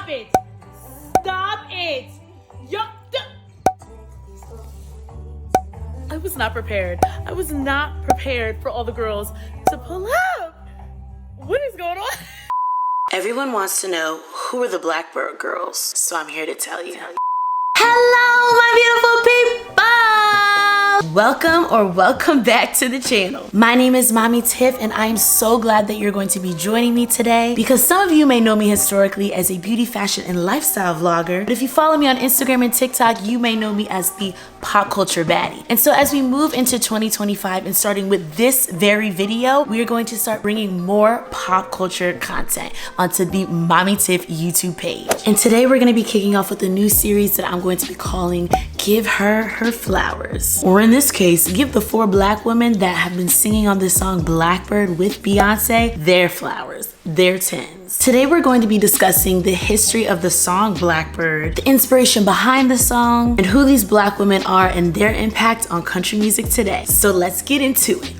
it. Stop it. Yo. I was not prepared. I was not prepared for all the girls to pull up. What is going on? Everyone wants to know who are the Blackbird girls, so I'm here to tell you. Hello, my beautiful people! Welcome back to the channel. My name is Mami Tiff, and I am so glad that you're going to be joining me today because some of you may know me historically as a beauty, fashion, and lifestyle vlogger, but if you follow me on Instagram and TikTok, you may know me as the pop culture baddie. And so as we move into 2025 and starting with this very video, we are going to start bringing more pop culture content onto the Mami Tiff YouTube page. And today we're going to be kicking off with a new series that I'm going to be calling Give Her Her Flowers. Or in this case, give the 4 black women that have been singing on this song Blackbird with Beyoncé their flowers, their 10s. Today we're going to be discussing the history of the song Blackbird, the inspiration behind the song, and who these black women are and their impact on country music today. So let's get into it.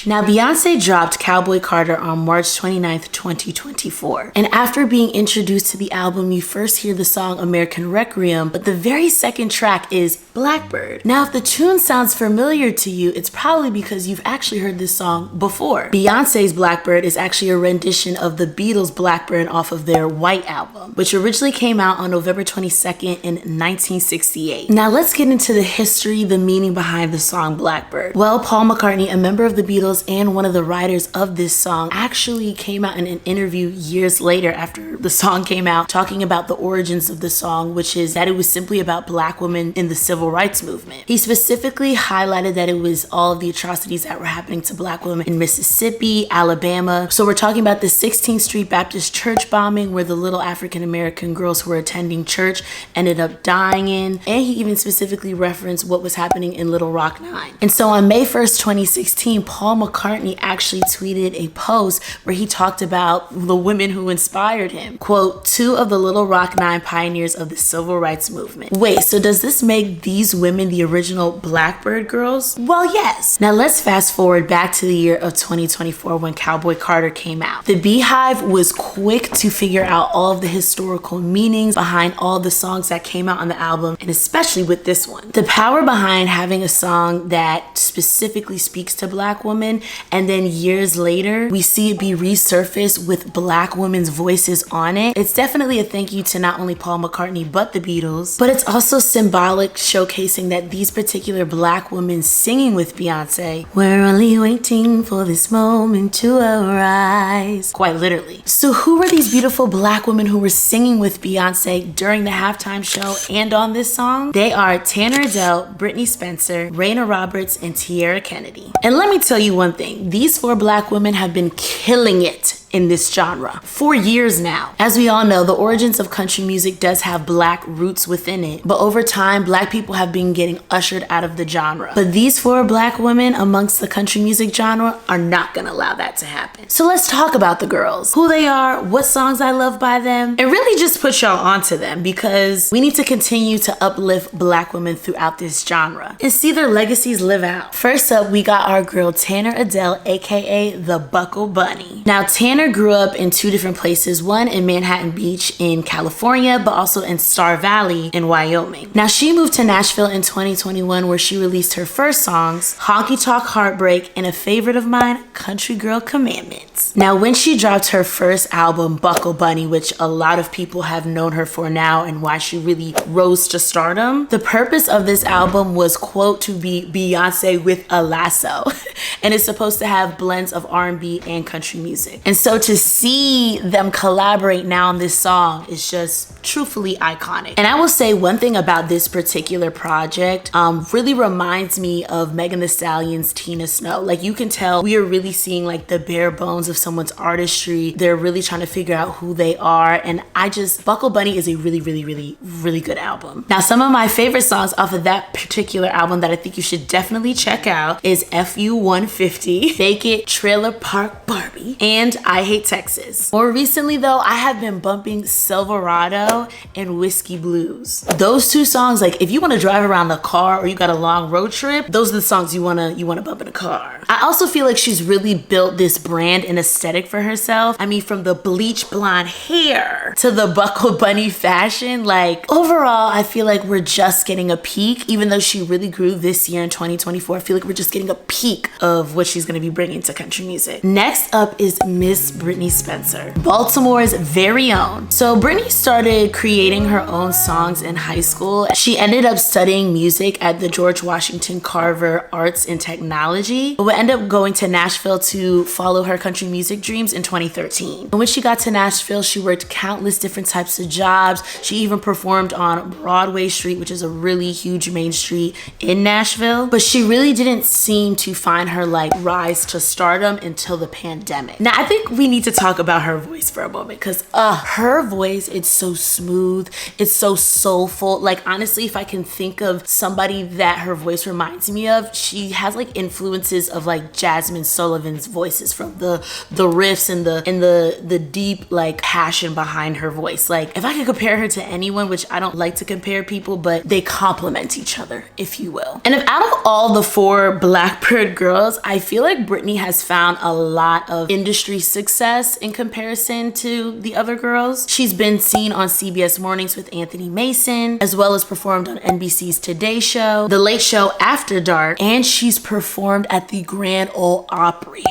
Now, Beyoncé dropped Cowboy Carter on March 29th, 2024. And after being introduced to the album, you first hear the song American Requiem, but the very second track is Blackbird. Now, if the tune sounds familiar to you, it's probably because you've actually heard this song before. Beyoncé's Blackbird is actually a rendition of the Beatles' Blackbird off of their White album, which originally came out on November 22nd in 1968. Now, let's get into the history, the meaning behind the song Blackbird. Well, Paul McCartney, a member of the Beatles and one of the writers of this song, actually came out in an interview years later after the song came out talking about the origins of the song, which is that it was simply about black women in the civil rights movement. He specifically highlighted that it was all of the atrocities that were happening to black women in Mississippi, Alabama. So we're talking about the 16th Street Baptist Church bombing where the little African American girls who were attending church ended up dying in, and he even specifically referenced what was happening in Little Rock 9. And so on May 1st, 2016, Paul McCartney actually tweeted a post where he talked about the women who inspired him. Quote, 2 of the Little Rock 9 pioneers of the civil rights movement. Wait, so does this make these women the original Blackbird girls? Well, yes. Now let's fast forward back to the year of 2024 when Cowboy Carter came out. The Beehive was quick to figure out all of the historical meanings behind all the songs that came out on the album, and especially with this one. The power behind having a song that specifically speaks to black women, and then years later we see it be resurfaced with black women's voices on it. It's definitely a thank you to not only Paul McCartney but the Beatles, but it's also symbolic, showcasing that these particular black women singing with Beyoncé, we're only waiting for this moment to arise, quite literally. So who were these beautiful black women who were singing with Beyoncé during the halftime show and on this song? They are Tanner Adell, Brittney Spencer, Reyna Roberts, and Tiera Kennedy. And let me tell you one thing, these 4 black women have been killing it in this genre for years now. As we all know, the origins of country music does have black roots within it, but over time, black people have been getting ushered out of the genre. But these 4 black women amongst the country music genre are not gonna allow that to happen. So let's talk about the girls, who they are, what songs I love by them, and really just put y'all onto them because we need to continue to uplift black women throughout this genre and see their legacies live out. First up, we got our girl Tanner Adell, aka the Buckle Bunny. Now, Tanner grew up in 2 different places, one in Manhattan Beach in California, but also in Star Valley in Wyoming. Now, she moved to Nashville in 2021 where she released her first songs, Honky Tonk Heartbreak, and a favorite of mine, Country Girl Commandments. Now, when she dropped her first album, Buckle Bunny, which a lot of people have known her for now and why she really rose to stardom, the purpose of this album was, quote, to be Beyoncé with a lasso. And it's supposed to have blends of R&B and country music. And so to see them collaborate now on this song is just truthfully iconic. And I will say one thing about this particular project really reminds me of Megan Thee Stallion's Tina Snow. Like, you can tell we are really seeing like the bare bones of someone's artistry. They're really trying to figure out who they are. And Buckle Bunny is a really good album. Now, some of my favorite songs off of that particular album that I think you should definitely check out is FU 150, Fake It, Trailer Park Barbie, and I I Hate Texas. More recently though, I have been bumping Silverado and Whiskey Blues. Those two songs, like if you want to drive around the car or you got a long road trip, those are the songs you wanna bump in a car. I also feel like she's really built this brand and aesthetic for herself. I mean, from the bleach blonde hair to the buckle bunny fashion, like overall, I feel like we're just getting a peek, even though she really grew this year in 2024. I feel like we're just getting a peek of what she's gonna be bringing to country music. Next up is Miss Brittney Spencer, Baltimore's very own. So Brittney started creating her own songs in high school. She ended up studying music at the George Washington Carver Arts and Technology, but would end up going to Nashville to follow her country music dreams in 2013. And when she got to Nashville, she worked countless different types of jobs. She even performed on Broadway Street, which is a really huge main street in Nashville. But she really didn't seem to find her like rise to stardom until the pandemic. Now, I think we need to talk about her voice for a moment because her voice, it's so smooth, it's so soulful. Like honestly, if I can think of somebody that her voice reminds me of, she has like influences of like Jasmine Sullivan's voices, from the riffs and the deep like passion behind her voice. Like if I could compare her to anyone, which I don't like to compare people, but they complement each other, if you will. And if out of all the 4 Blackbird girls, I feel like Brittney has found a lot of industry success in comparison to the other girls. She's been seen on CBS Mornings with Anthony Mason, as well as performed on NBC's Today Show, The Late Show After Dark, and she's performed at the Grand Ole Opry.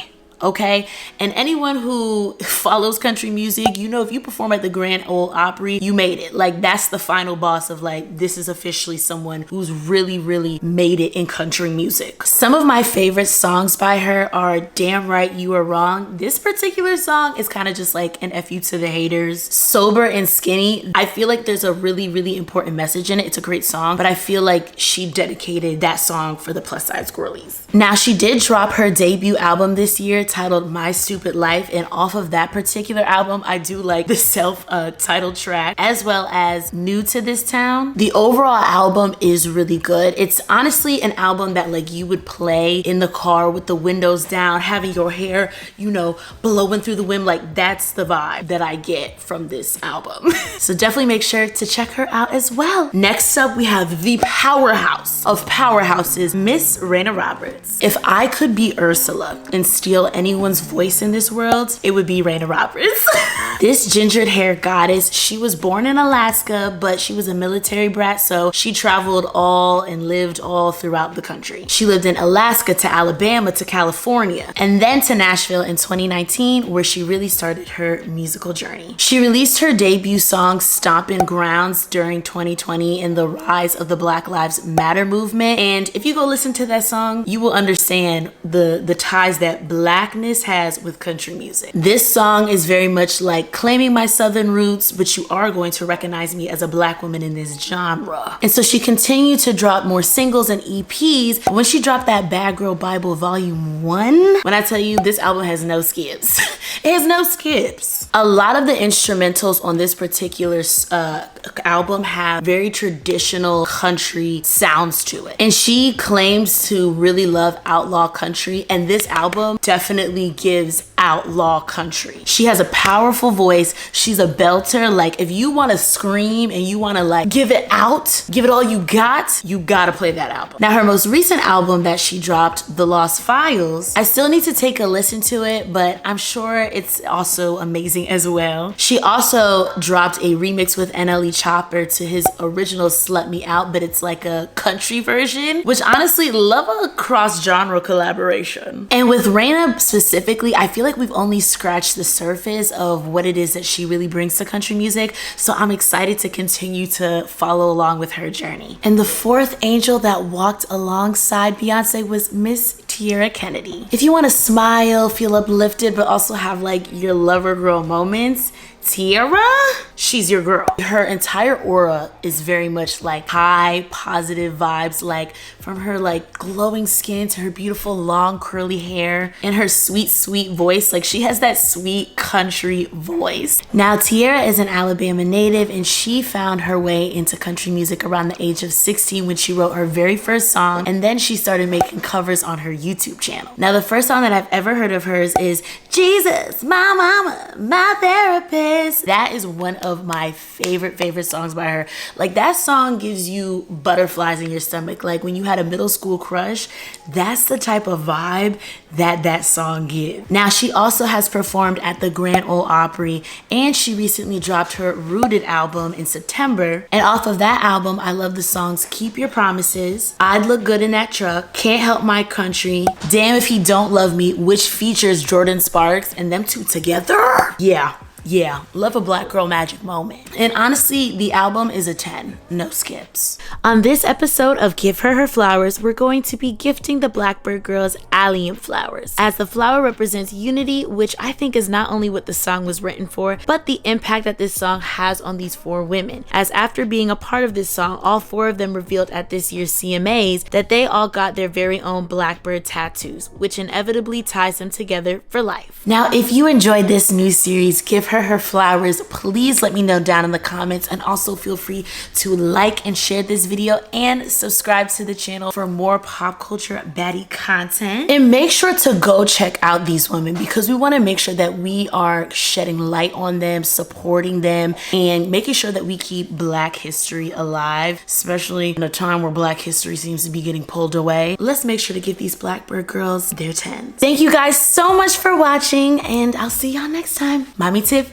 Okay, and anyone who follows country music, you know, if you perform at the Grand Ole Opry, you made it. Like that's the final boss of like, this is officially someone who's really made it in country music. Some of my favorite songs by her are Damn Right You Are Wrong. This particular song is kind of just like an F you to the haters. Sober and Skinny, I feel like there's a really important message in it. It's a great song, but I feel like she dedicated that song for the plus size girlies. Now, she did drop her debut album this year titled My Stupid Life, and off of that particular album, I do like the self-titled track, as well as New to This Town. The overall album is really good. It's honestly an album that like you would play in the car with the windows down, having your hair, you know, blowing through the wind. Like that's the vibe that I get from this album. So definitely make sure to check her out as well. Next up, we have the powerhouse of powerhouses, Miss Reyna Roberts. If I could be Ursula and steal anyone's voice in this world, it would be Reyna Roberts. This gingered hair goddess, she was born in Alaska, but she was a military brat, so she traveled all and lived all throughout the country. She lived in Alaska to Alabama to California, and then to Nashville in 2019, where she really started her musical journey. She released her debut song Stompin' Grounds during 2020 in the rise of the Black Lives Matter movement, and if you go listen to that song, you will understand the ties that Blackness has with country music. This song is very much like claiming my Southern roots, but you are going to recognize me as a Black woman in this genre. And so she continued to drop more singles and EPs. When she dropped that Bad Girl Bible Volume 1, when I tell you this album has no skips, it has no skips. A lot of the instrumentals on this particular album have very traditional country sounds to it. And she claims to really love outlaw country, and this album definitely gives outlaw country. She has a powerful voice. She's a belter. Like if you want to scream and you want to like give it out, give it all you gotta play that album. Now, her most recent album that she dropped, The Lost Files, I still need to take a listen to it, but I'm sure it's also amazing as well. She also dropped a remix with NLE Chopper to his original Slut Me Out, but it's like a country version, which honestly, love a cross-genre collaboration. And with Reyna specifically, I feel like we've only scratched the surface of what it is that she really brings to country music, so I'm excited to continue to follow along with her journey. And the fourth angel that walked alongside Beyoncé was Miss Tiera Kennedy. If you want to smile, feel uplifted, but also have like your lover girl moments, Tiera, she's your girl. Her entire aura is very much like high positive vibes, like from her like glowing skin to her beautiful long curly hair and her sweet voice. Like she has that sweet country voice. Now Tiera is an Alabama native and she found her way into country music around the age of 16 when she wrote her very first song, and then she started making covers on her YouTube channel. Now the first song that I've ever heard of hers is Jesus, My Mama, My Therapist. That is one of my favorite songs by her. Like that song gives you butterflies in your stomach. Like when you had a middle school crush, that's the type of vibe that song gives. Now she also has performed at the Grand Ole Opry, and she recently dropped her Rooted album in September. And off of that album, I love the songs Keep Your Promises, I'd Look Good in That Truck, Can't Help My Country, Damn If He Don't Love Me, which features Jordan Sparks, and them two together. Yeah, love a black girl magic moment. And honestly, the album is a 10, no skips. On this episode of Give Her Her Flowers, we're going to be gifting the Blackbird girls allium flowers, as the flower represents unity, which I think is not only what the song was written for, but the impact that this song has on these 4 women. As after being a part of this song, all 4 of them revealed at this year's CMAs that they all got their very own Blackbird tattoos, which inevitably ties them together for life. Now, if you enjoyed this new series, Give Her Flowers, please let me know down in the comments, and also feel free to like and share this video and subscribe to the channel for more pop culture baddie content. And make sure to go check out these women, because we want to make sure that we are shedding light on them, supporting them, and making sure that we keep Black history alive, especially in a time where Black history seems to be getting pulled away. Let's make sure to give these Blackbird girls their 10. Thank you guys so much for watching, and I'll see y'all next time. Mami Tiff